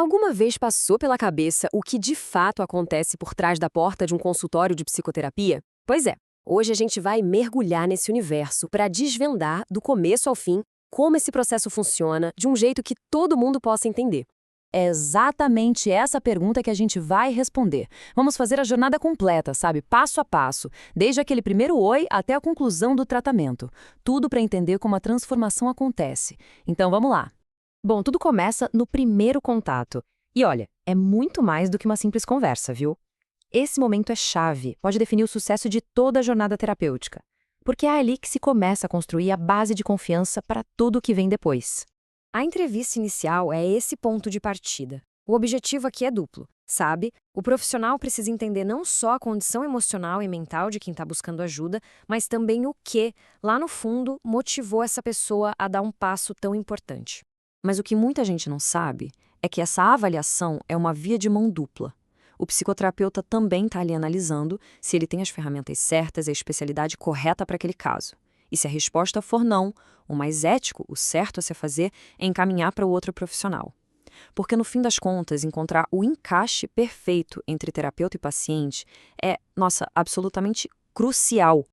Alguma vez passou pela cabeça o que de fato acontece por trás da porta de um consultório de psicoterapia? Pois é, hoje a gente vai mergulhar nesse universo para desvendar, do começo ao fim, como esse processo funciona de um jeito que todo mundo possa entender. É exatamente essa pergunta que a gente vai responder. Vamos fazer a jornada completa, sabe? Passo a passo, desde aquele primeiro oi até a conclusão do tratamento. Tudo para entender como a transformação acontece. Então vamos lá. Bom, tudo começa no primeiro contato. E olha, é muito mais do que uma simples conversa, viu? Esse momento é chave, pode definir o sucesso de toda a jornada terapêutica. Porque é ali que se começa a construir a base de confiança para tudo o que vem depois. A entrevista inicial é esse ponto de partida. O objetivo aqui é duplo, sabe? O profissional precisa entender não só a condição emocional e mental de quem está buscando ajuda, mas também o que, lá no fundo, motivou essa pessoa a dar um passo tão importante. Mas o que muita gente não sabe é que essa avaliação é uma via de mão dupla. O psicoterapeuta também está ali analisando se ele tem as ferramentas certas e a especialidade correta para aquele caso. E se a resposta for não, o mais ético, o certo a se fazer, é encaminhar para o outro profissional. Porque, no fim das contas, encontrar o encaixe perfeito entre terapeuta e paciente é, nossa, absolutamente crucial.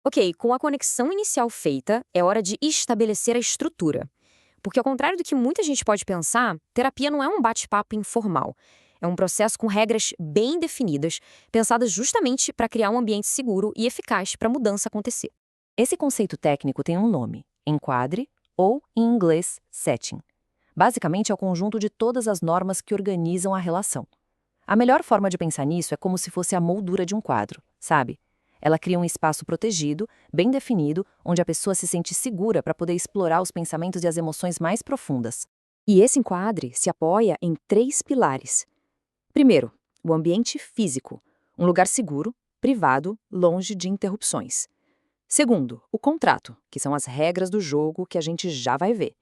Ok, com a conexão inicial feita, é hora de estabelecer a estrutura. Porque, ao contrário do que muita gente pode pensar, terapia não é um bate-papo informal. É um processo com regras bem definidas, pensadas justamente para criar um ambiente seguro e eficaz para a mudança acontecer. Esse conceito técnico tem um nome: enquadre ou, em inglês, setting. Basicamente, é o conjunto de todas as normas que organizam a relação. A melhor forma de pensar nisso é como se fosse a moldura de um quadro, sabe? Ela cria um espaço protegido, bem definido, onde a pessoa se sente segura para poder explorar os pensamentos e as emoções mais profundas. E esse enquadre se apoia em 3 pilares. Primeiro, o ambiente físico, um lugar seguro, privado, longe de interrupções. Segundo, o contrato, que são as regras do jogo que a gente já vai ver.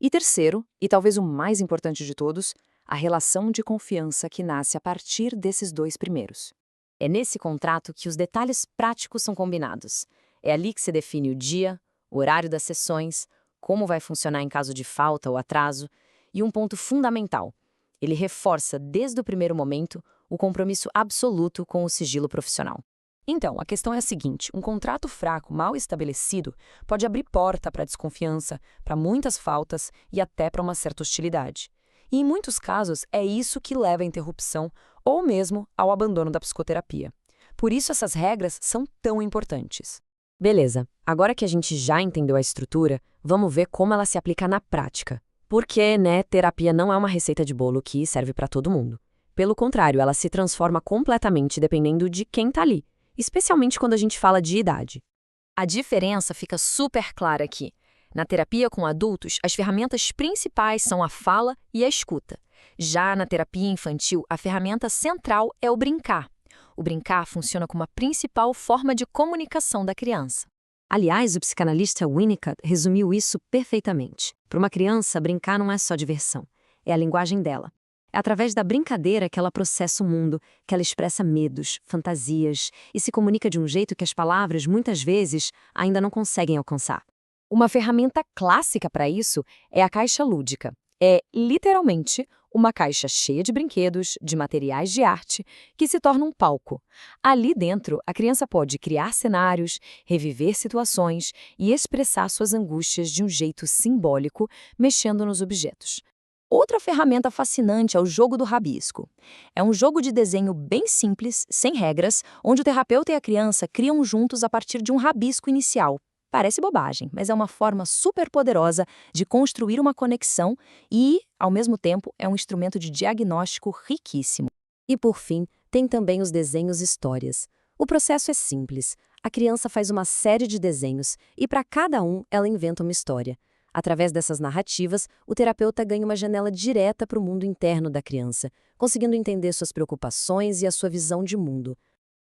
E terceiro, e talvez o mais importante de todos, a relação de confiança que nasce a partir desses 2 primeiros. É nesse contrato que os detalhes práticos são combinados. É ali que se define o dia, o horário das sessões, como vai funcionar em caso de falta ou atraso, e um ponto fundamental: ele reforça desde o primeiro momento o compromisso absoluto com o sigilo profissional. Então, a questão é a seguinte: um contrato fraco, mal estabelecido, pode abrir porta para desconfiança, para muitas faltas e até para uma certa hostilidade. E, em muitos casos, é isso que leva à interrupção ou mesmo ao abandono da psicoterapia. Por isso, essas regras são tão importantes. Beleza, agora que a gente já entendeu a estrutura, vamos ver como ela se aplica na prática. Porque, terapia não é uma receita de bolo que serve para todo mundo. Pelo contrário, ela se transforma completamente dependendo de quem está ali, especialmente quando a gente fala de idade. A diferença fica super clara aqui. Na terapia com adultos, as ferramentas principais são a fala e a escuta. Já na terapia infantil, a ferramenta central é o brincar. O brincar funciona como a principal forma de comunicação da criança. Aliás, o psicanalista Winnicott resumiu isso perfeitamente. Para uma criança, brincar não é só diversão, é a linguagem dela. É através da brincadeira que ela processa o mundo, que ela expressa medos, fantasias e se comunica de um jeito que as palavras, muitas vezes, ainda não conseguem alcançar. Uma ferramenta clássica para isso é a caixa lúdica. É, literalmente, uma caixa cheia de brinquedos, de materiais de arte, que se torna um palco. Ali dentro, a criança pode criar cenários, reviver situações e expressar suas angústias de um jeito simbólico, mexendo nos objetos. Outra ferramenta fascinante é o jogo do rabisco. É um jogo de desenho bem simples, sem regras, onde o terapeuta e a criança criam juntos a partir de um rabisco inicial. Parece bobagem, mas é uma forma super poderosa de construir uma conexão e, ao mesmo tempo, é um instrumento de diagnóstico riquíssimo. E, por fim, tem também os desenhos histórias. O processo é simples. A criança faz uma série de desenhos e, para cada um, ela inventa uma história. Através dessas narrativas, o terapeuta ganha uma janela direta para o mundo interno da criança, conseguindo entender suas preocupações e a sua visão de mundo.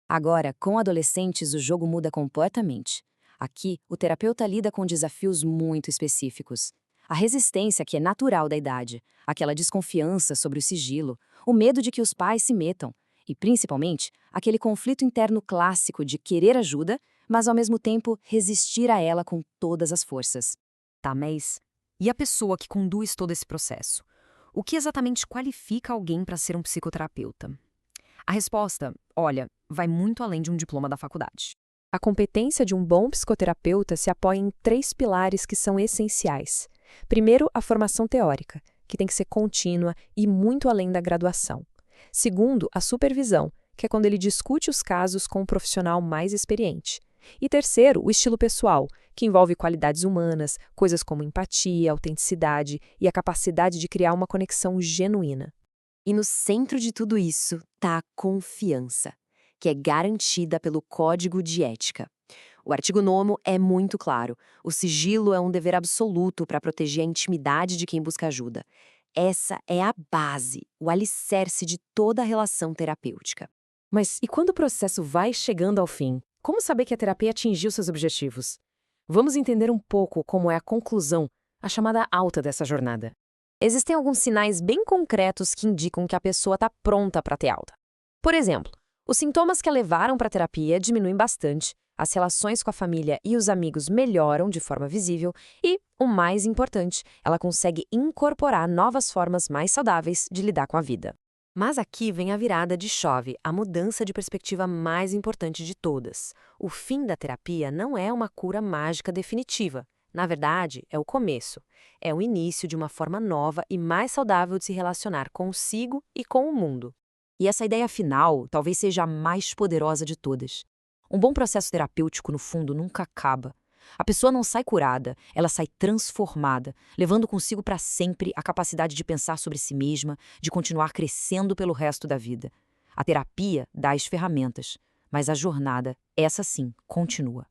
Agora, com adolescentes, o jogo muda completamente. Aqui, o terapeuta lida com desafios muito específicos. A resistência que é natural da idade, aquela desconfiança sobre o sigilo, o medo de que os pais se metam e, principalmente, aquele conflito interno clássico de querer ajuda, mas ao mesmo tempo resistir a ela com todas as forças. Tá, mas e a pessoa que conduz todo esse processo? O que exatamente qualifica alguém para ser um psicoterapeuta? A resposta, olha, vai muito além de um diploma da faculdade. A competência de um bom psicoterapeuta se apoia em 3 pilares que são essenciais. Primeiro, a formação teórica, que tem que ser contínua e muito além da graduação. Segundo, a supervisão, que é quando ele discute os casos com um profissional mais experiente. E terceiro, o estilo pessoal, que envolve qualidades humanas, coisas como empatia, autenticidade e a capacidade de criar uma conexão genuína. E no centro de tudo isso está a confiança, que é garantida pelo Código de Ética. O artigo 9º é muito claro. O sigilo é um dever absoluto para proteger a intimidade de quem busca ajuda. Essa é a base, o alicerce de toda a relação terapêutica. Mas e quando o processo vai chegando ao fim? Como saber que a terapia atingiu seus objetivos? Vamos entender um pouco como é a conclusão, a chamada alta dessa jornada. Existem alguns sinais bem concretos que indicam que a pessoa está pronta para ter alta. Por exemplo, os sintomas que a levaram para a terapia diminuem bastante, as relações com a família e os amigos melhoram de forma visível e, o mais importante, ela consegue incorporar novas formas mais saudáveis de lidar com a vida. Mas aqui vem a virada de chave, a mudança de perspectiva mais importante de todas. O fim da terapia não é uma cura mágica definitiva. Na verdade, é o começo. É o início de uma forma nova e mais saudável de se relacionar consigo e com o mundo. E essa ideia final talvez seja a mais poderosa de todas. Um bom processo terapêutico, no fundo, nunca acaba. A pessoa não sai curada, ela sai transformada, levando consigo para sempre a capacidade de pensar sobre si mesma, de continuar crescendo pelo resto da vida. A terapia dá as ferramentas, mas a jornada, essa sim, continua.